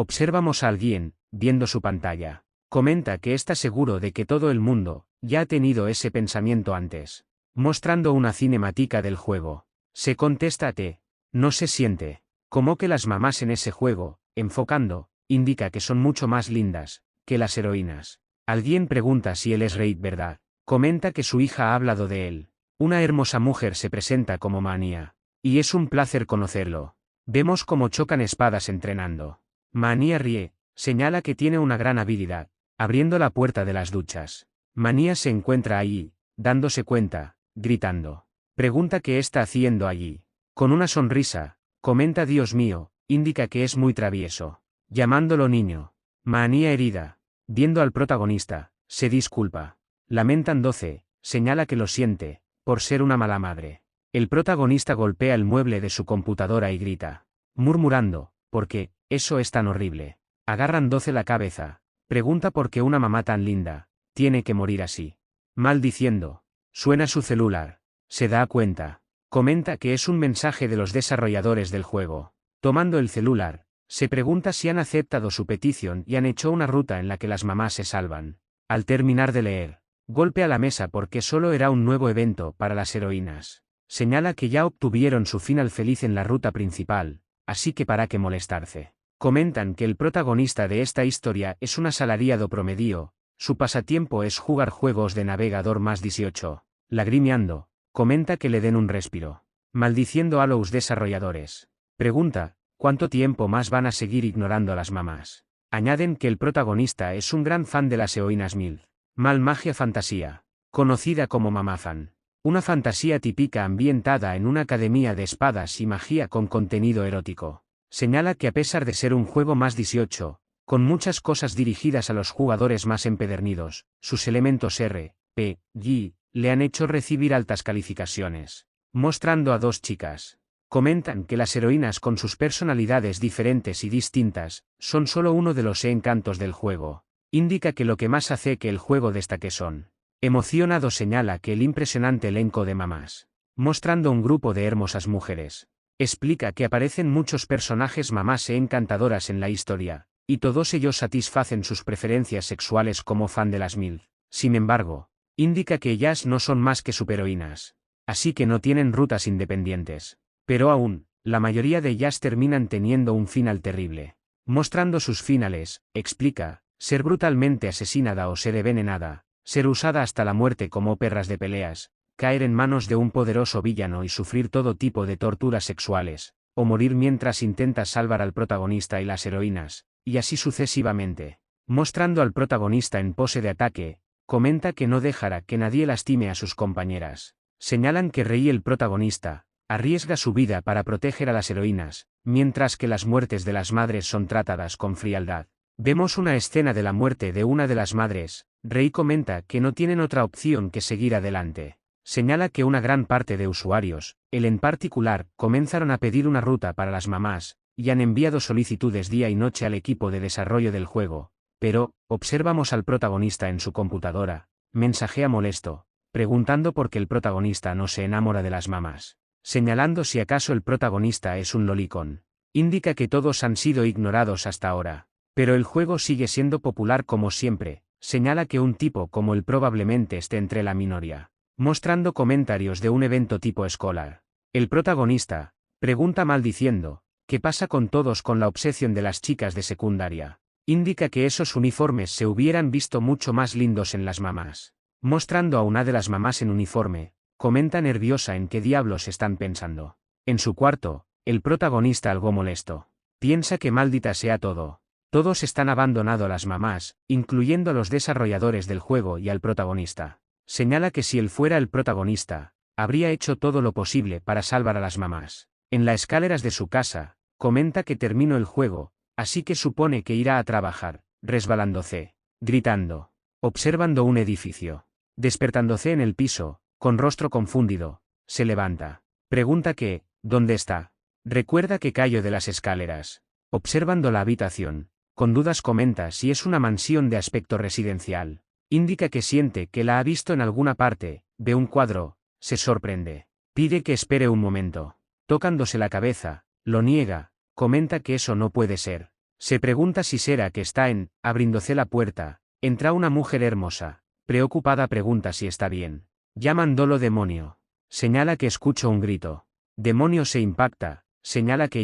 Observamos a alguien, viendo su pantalla. Comenta que está seguro de que todo el mundo ya ha tenido ese pensamiento antes. Mostrando una cinemática del juego. Se contesta T. No se siente. Como que las mamás en ese juego, enfocando, indica que son mucho más lindas que las heroínas. Alguien pregunta si él es Reid, ¿verdad? Comenta que su hija ha hablado de él. Una hermosa mujer se presenta como Mania. Y es un placer conocerlo. Vemos cómo chocan espadas entrenando. Mania ríe, señala que tiene una gran habilidad, abriendo la puerta de las duchas. Mania se encuentra allí, dándose cuenta, gritando. Pregunta qué está haciendo allí. Con una sonrisa, comenta Dios mío, indica que es muy travieso. Llamándolo niño. Mania herida, viendo al protagonista, se disculpa. Lamentan 12, señala que lo siente, por ser una mala madre. El protagonista golpea el mueble de su computadora y grita, murmurando, ¿por qué? Eso es tan horrible. Agarran 12 la cabeza. Pregunta por qué una mamá tan linda tiene que morir así. Maldiciendo. Suena su celular. Se da cuenta. Comenta que es un mensaje de los desarrolladores del juego. Tomando el celular, se pregunta si han aceptado su petición y han hecho una ruta en la que las mamás se salvan. Al terminar de leer, golpea la mesa porque solo era un nuevo evento para las heroínas. Señala que ya obtuvieron su final feliz en la ruta principal, así que para qué molestarse. Comentan que el protagonista de esta historia es un asalariado promedio, su pasatiempo es jugar juegos de navegador más 18. Lagrimeando, comenta que le den un respiro. Maldiciendo a los desarrolladores. Pregunta, ¿cuánto tiempo más van a seguir ignorando a las mamás? Añaden que el protagonista es un gran fan de las heroínas MILF. Mal Magia Fantasía. Conocida como Mamafan. Una fantasía típica ambientada en una academia de espadas y magia con contenido erótico. Señala que a pesar de ser un juego más 18, con muchas cosas dirigidas a los jugadores más empedernidos, sus elementos R, P, G, le han hecho recibir altas calificaciones. Mostrando a dos chicas. Comentan que las heroínas con sus personalidades diferentes y distintas, son solo uno de los encantos del juego. Indica que lo que más hace que el juego destaque son. Emocionado señala que el impresionante elenco de mamás. Mostrando un grupo de hermosas mujeres. Explica que aparecen muchos personajes mamás e encantadoras en la historia, y todos ellos satisfacen sus preferencias sexuales como fan de las MILF. Sin embargo, indica que ellas no son más que superheroínas. Así que no tienen rutas independientes. Pero aún, la mayoría de ellas terminan teniendo un final terrible. Mostrando sus finales, explica, ser brutalmente asesinada o ser envenenada, ser usada hasta la muerte como perras de peleas, caer en manos de un poderoso villano y sufrir todo tipo de torturas sexuales, o morir mientras intentas salvar al protagonista y las heroínas, y así sucesivamente. Mostrando al protagonista en pose de ataque, comenta que no dejará que nadie lastime a sus compañeras. Señalan que Rei, el protagonista, arriesga su vida para proteger a las heroínas, mientras que las muertes de las madres son tratadas con frialdad. Vemos una escena de la muerte de una de las madres. Rei comenta que no tienen otra opción que seguir adelante. Señala que una gran parte de usuarios, él en particular, comenzaron a pedir una ruta para las mamás, y han enviado solicitudes día y noche al equipo de desarrollo del juego, pero, observamos al protagonista en su computadora, mensajea molesto, preguntando por qué el protagonista no se enamora de las mamás. Señalando si acaso el protagonista es un lolicón. Indica que todos han sido ignorados hasta ahora. Pero el juego sigue siendo popular como siempre. Señala que un tipo como él probablemente esté entre la minoría. Mostrando comentarios de un evento tipo escolar. El protagonista pregunta maldiciendo, ¿qué pasa con todos con la obsesión de las chicas de secundaria? Indica que esos uniformes se hubieran visto mucho más lindos en las mamás. Mostrando a una de las mamás en uniforme, comenta nerviosa en qué diablos están pensando. En su cuarto, el protagonista algo molesto. Piensa que maldita sea todo. Todos están abandonado a las mamás, incluyendo a los desarrolladores del juego y al protagonista. Señala que si él fuera el protagonista, habría hecho todo lo posible para salvar a las mamás. En las escaleras de su casa, comenta que terminó el juego, así que supone que irá a trabajar, resbalándose, gritando, observando un edificio. Despertándose en el piso, con rostro confundido, se levanta. Pregunta que, ¿dónde está? Recuerda que cayó de las escaleras. Observando la habitación, con dudas comenta si es una mansión de aspecto residencial. Indica que siente que la ha visto en alguna parte, ve un cuadro, se sorprende. Pide que espere un momento. Tocándose la cabeza, lo niega, comenta que eso no puede ser. Se pregunta si será que está abriéndose la puerta. Entra una mujer hermosa. Preocupada pregunta si está bien. Llamándolo demonio. Señala que escucha un grito. Demonio se impacta. Señala que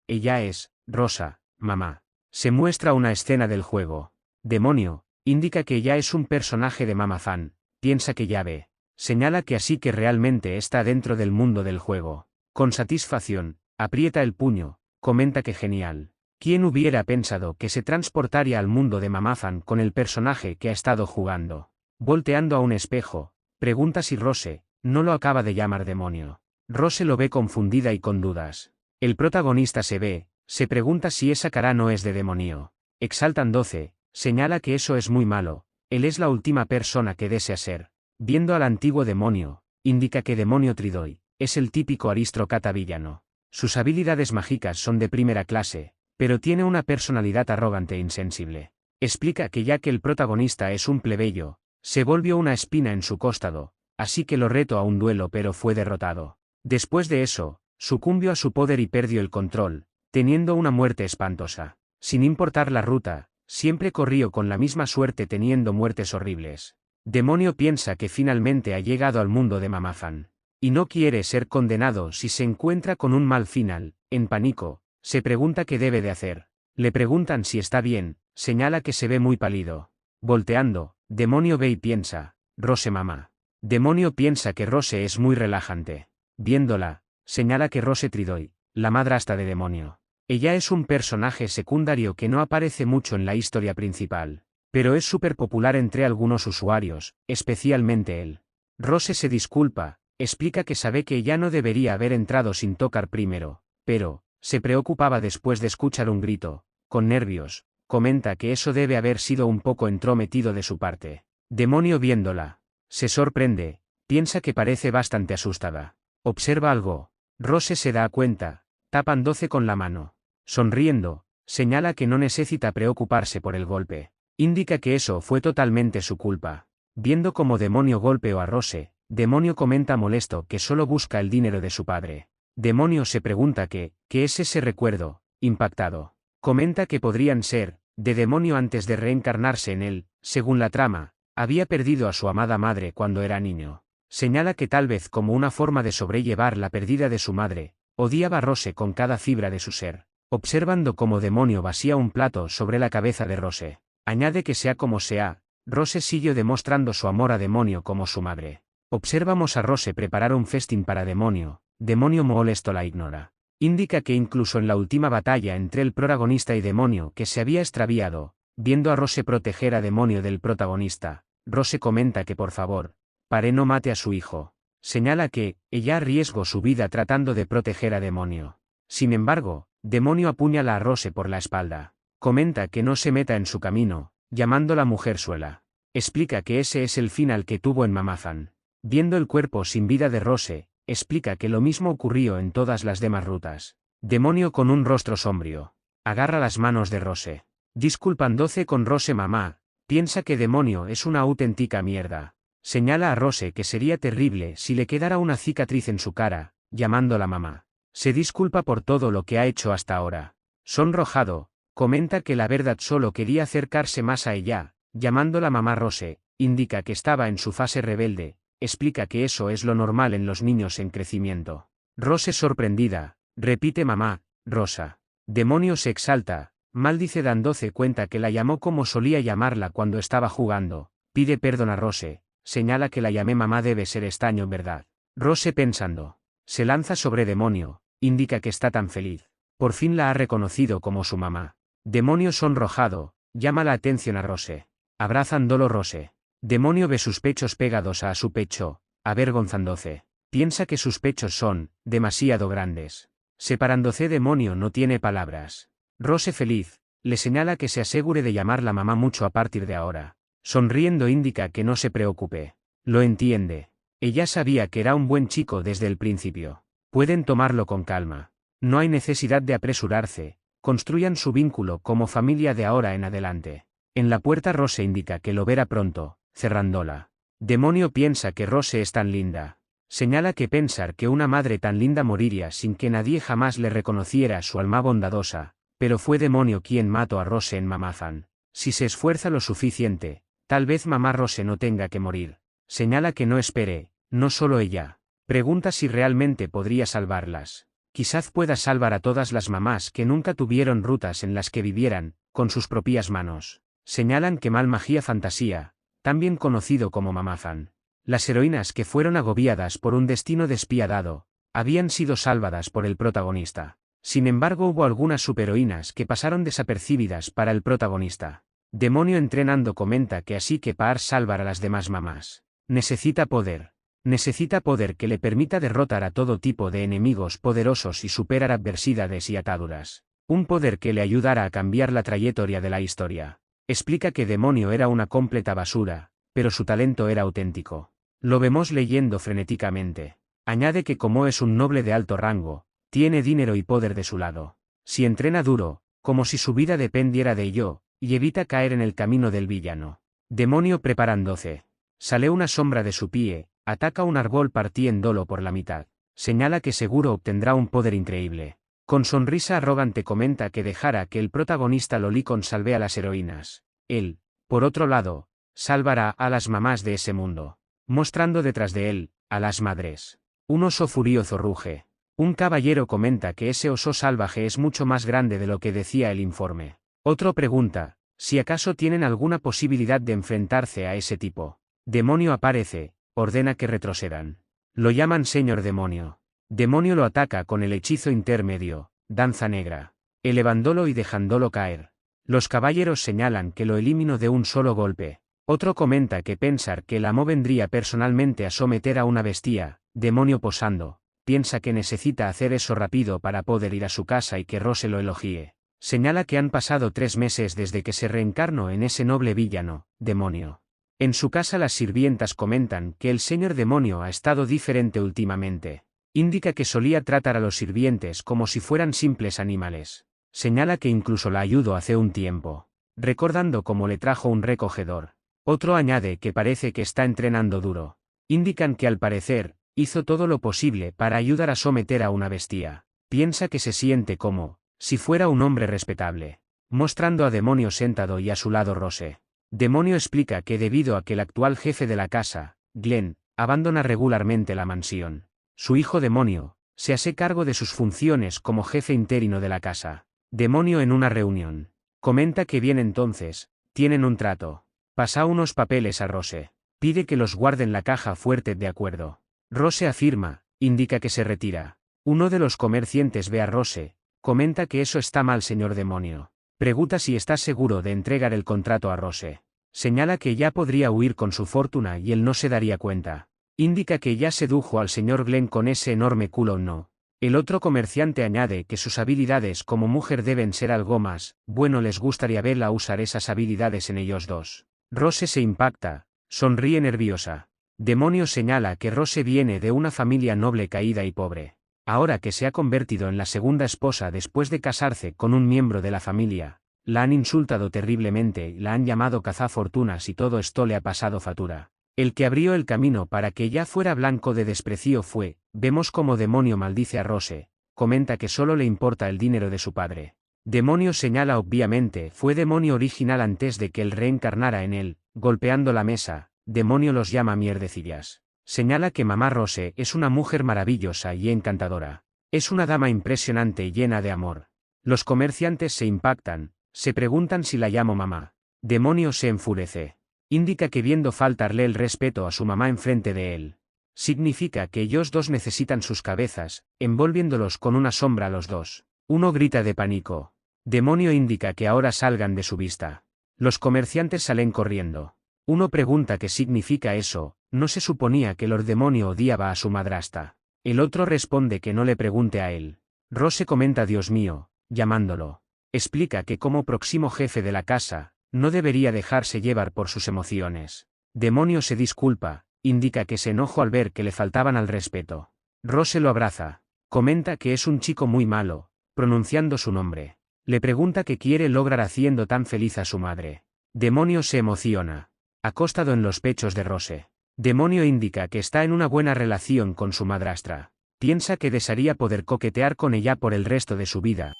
ella es Rosa, mamá. Se muestra una escena del juego. Demonio, indica que ella es un personaje de Mama Fan. Piensa que ya ve. Señala que así que realmente está dentro del mundo del juego. Con satisfacción, aprieta el puño. Comenta que genial. ¿Quién hubiera pensado que se transportaría al mundo de Mama Fan con el personaje que ha estado jugando? Volteando a un espejo, pregunta si Rose no lo acaba de llamar demonio. Rose lo ve confundida y con dudas. El protagonista se pregunta si esa cara no es de demonio. Exaltan 12, señala que eso es muy malo, él es la última persona que desea ser. Viendo al antiguo demonio, indica que demonio Tridoy es el típico aristócrata villano. Sus habilidades mágicas son de primera clase, pero tiene una personalidad arrogante e insensible. Explica que ya que el protagonista es un plebeyo, se volvió una espina en su costado, así que lo retó a un duelo pero fue derrotado. Después de eso, sucumbió a su poder y perdió el control, teniendo una muerte espantosa. Sin importar la ruta, siempre corrió con la misma suerte teniendo muertes horribles. Demonio piensa que finalmente ha llegado al mundo de Mama Fan. Y no quiere ser condenado si se encuentra con un mal final. En pánico, se pregunta qué debe de hacer. Le preguntan si está bien, señala que se ve muy pálido. Volteando, Demonio ve y piensa, Rose mamá. Demonio piensa que Rose es muy relajante. Viéndola, señala que Rose Tridoy, la madrastra de Demonio. Ella es un personaje secundario que no aparece mucho en la historia principal, pero es súper popular entre algunos usuarios, especialmente él. Rose se disculpa, explica que sabe que ya no debería haber entrado sin tocar primero, pero se preocupaba después de escuchar un grito. Con nervios, comenta que eso debe haber sido un poco entrometido de su parte. Demonio viéndola, se sorprende, piensa que parece bastante asustada. Observa algo. Rose se da cuenta, tapan 12 con la mano. Sonriendo, señala que no necesita preocuparse por el golpe. Indica que eso fue totalmente su culpa. Viendo cómo Demonio golpeó a Rose, Demonio comenta molesto que solo busca el dinero de su padre. Demonio se pregunta qué es ese recuerdo, impactado. Comenta que podrían ser, de Demonio antes de reencarnarse en él, según la trama, había perdido a su amada madre cuando era niño. Señala que tal vez como una forma de sobrellevar la pérdida de su madre, odiaba a Rose con cada fibra de su ser. Observando cómo Demonio vacía un plato sobre la cabeza de Rose, añade que sea como sea, Rose siguió demostrando su amor a Demonio como su madre. Observamos a Rose preparar un festín para Demonio. Demonio molesto la ignora. Indica que incluso en la última batalla entre el protagonista y Demonio que se había extraviado, viendo a Rose proteger a Demonio del protagonista, Rose comenta que por favor, pare no mate a su hijo. Señala que ella arriesgó su vida tratando de proteger a Demonio. Sin embargo, Demonio apuñala a Rose por la espalda. Comenta que no se meta en su camino, llamándola mujerzuela. Explica que ese es el final que tuvo en Mama Fan. Viendo el cuerpo sin vida de Rose, explica que lo mismo ocurrió en todas las demás rutas. Demonio con un rostro sombrío. Agarra las manos de Rose. Disculpándose con Rose mamá, piensa que Demonio es una auténtica mierda. Señala a Rose que sería terrible si le quedara una cicatriz en su cara, llamándola mamá. Se disculpa por todo lo que ha hecho hasta ahora. Sonrojado, comenta que la verdad solo quería acercarse más a ella, llamándola mamá Rose, indica que estaba en su fase rebelde, explica que eso es lo normal en los niños en crecimiento. Rose sorprendida, repite mamá, Rosa. Demonio se exalta, maldice dándose cuenta que la llamó como solía llamarla cuando estaba jugando, pide perdón a Rose, señala que la llamé mamá debe ser extraño ¿verdad? Rose pensando, se lanza sobre Demonio, indica que está tan feliz. Por fin la ha reconocido como su mamá. Demonio sonrojado, llama la atención a Rose. Abrazándolo Rose. Demonio ve sus pechos pegados a su pecho, avergonzándose. Piensa que sus pechos son demasiado grandes. Separándose Demonio no tiene palabras. Rose feliz, le señala que se asegure de llamarla mamá mucho a partir de ahora. Sonriendo indica que no se preocupe. Lo entiende. Ella sabía que era un buen chico desde el principio. Pueden tomarlo con calma. No hay necesidad de apresurarse, construyan su vínculo como familia de ahora en adelante. En la puerta Rose indica que lo verá pronto, cerrándola. Demonio piensa que Rose es tan linda. Señala que pensar que una madre tan linda moriría sin que nadie jamás le reconociera su alma bondadosa, pero fue Demonio quien mató a Rose en Mamazan. Si se esfuerza lo suficiente, tal vez mamá Rose no tenga que morir. Señala que no espere, no solo ella. Pregunta si realmente podría salvarlas. Quizás pueda salvar a todas las mamás que nunca tuvieron rutas en las que vivieran, con sus propias manos. Señalan que Mal Magia Fantasía, también conocido como Mamazan. Las heroínas que fueron agobiadas por un destino despiadado, habían sido salvadas por el protagonista. Sin embargo, hubo algunas superheroínas que pasaron desapercibidas para el protagonista. Demonio entrenando comenta que así que para salvar a las demás mamás, necesita poder. Necesita poder que le permita derrotar a todo tipo de enemigos poderosos y superar adversidades y ataduras. Un poder que le ayudara a cambiar la trayectoria de la historia. Explica que Demonio era una completa basura, pero su talento era auténtico. Lo vemos leyendo frenéticamente. Añade que como es un noble de alto rango, tiene dinero y poder de su lado. Si entrena duro, como si su vida dependiera de ello, y evita caer en el camino del villano. Demonio preparándose. Sale una sombra de su pie, ataca un árbol partiéndolo por la mitad. Señala que seguro obtendrá un poder increíble. Con sonrisa arrogante comenta que dejará que el protagonista Lolicon salve a las heroínas. Él, por otro lado, salvará a las mamás de ese mundo. Mostrando detrás de él, a las madres. Un oso furioso ruge. Un caballero comenta que ese oso salvaje es mucho más grande de lo que decía el informe. Otro pregunta, si acaso tienen alguna posibilidad de enfrentarse a ese tipo. Demonio aparece, ordena que retrocedan. Lo llaman Señor Demonio. Demonio lo ataca con el hechizo intermedio, Danza Negra, elevándolo y dejándolo caer. Los caballeros señalan que lo eliminó de un solo golpe. Otro comenta que pensar que el amo vendría personalmente a someter a una bestia, Demonio posando, piensa que necesita hacer eso rápido para poder ir a su casa y que Rose lo elogie. Señala que han pasado 3 meses desde que se reencarnó en ese noble villano, Demonio. En su casa las sirvientas comentan que el señor Demonio ha estado diferente últimamente. Indica que solía tratar a los sirvientes como si fueran simples animales. Señala que incluso la ayudó hace un tiempo, recordando cómo le trajo un recogedor. Otro añade que parece que está entrenando duro. Indican que al parecer, hizo todo lo posible para ayudar a someter a una bestia. Piensa que se siente como, si fuera un hombre respetable. Mostrando a Demonio sentado y a su lado Rose. Demonio explica que debido a que el actual jefe de la casa, Glenn, abandona regularmente la mansión, su hijo Demonio, se hace cargo de sus funciones como jefe interino de la casa. Demonio en una reunión. Comenta que bien entonces, tienen un trato. Pasa unos papeles a Rose. Pide que los guarde en la caja fuerte de acuerdo. Rose afirma, indica que se retira. Uno de los comerciantes ve a Rose, comenta que eso está mal señor Demonio. Pregunta si está seguro de entregar el contrato a Rose. Señala que ya podría huir con su fortuna y él no se daría cuenta. Indica que ya sedujo al señor Glenn con ese enorme culo no. El otro comerciante añade que sus habilidades como mujer deben ser algo más, bueno les gustaría verla usar esas habilidades en ellos dos. Rose se impacta, sonríe nerviosa. Demonio señala que Rose viene de una familia noble caída y pobre. Ahora que se ha convertido en la segunda esposa después de casarse con un miembro de la familia, la han insultado terriblemente y la han llamado cazafortunas y todo esto le ha pasado factura. El que abrió el camino para que ella fuera blanco de desprecio fue, vemos como Demonio maldice a Rose, comenta que solo le importa el dinero de su padre. Demonio señala obviamente fue Demonio original antes de que él reencarnara en él, golpeando la mesa, Demonio los llama mierdecillas. Señala que mamá Rose es una mujer maravillosa y encantadora. Es una dama impresionante y llena de amor. Los comerciantes se impactan, se preguntan si la llamo mamá. Demonio se enfurece. Indica que viendo faltarle el respeto a su mamá enfrente de él. Significa que ellos dos necesitan sus cabezas, envolviéndolos con una sombra a los dos. Uno grita de pánico. Demonio indica que ahora salgan de su vista. Los comerciantes salen corriendo. Uno pregunta qué significa eso, no se suponía que Lord Demonio odiaba a su madrastra. El otro responde que no le pregunte a él. Rose comenta Dios mío, llamándolo. Explica que como próximo jefe de la casa, no debería dejarse llevar por sus emociones. Demonio se disculpa, indica que se enojó al ver que le faltaban al respeto. Rose lo abraza. Comenta que es un chico muy malo, pronunciando su nombre. Le pregunta qué quiere lograr haciendo tan feliz a su madre. Demonio se emociona. Acostado en los pechos de Rose. Demonio indica que está en una buena relación con su madrastra. Piensa que desearía poder coquetear con ella por el resto de su vida.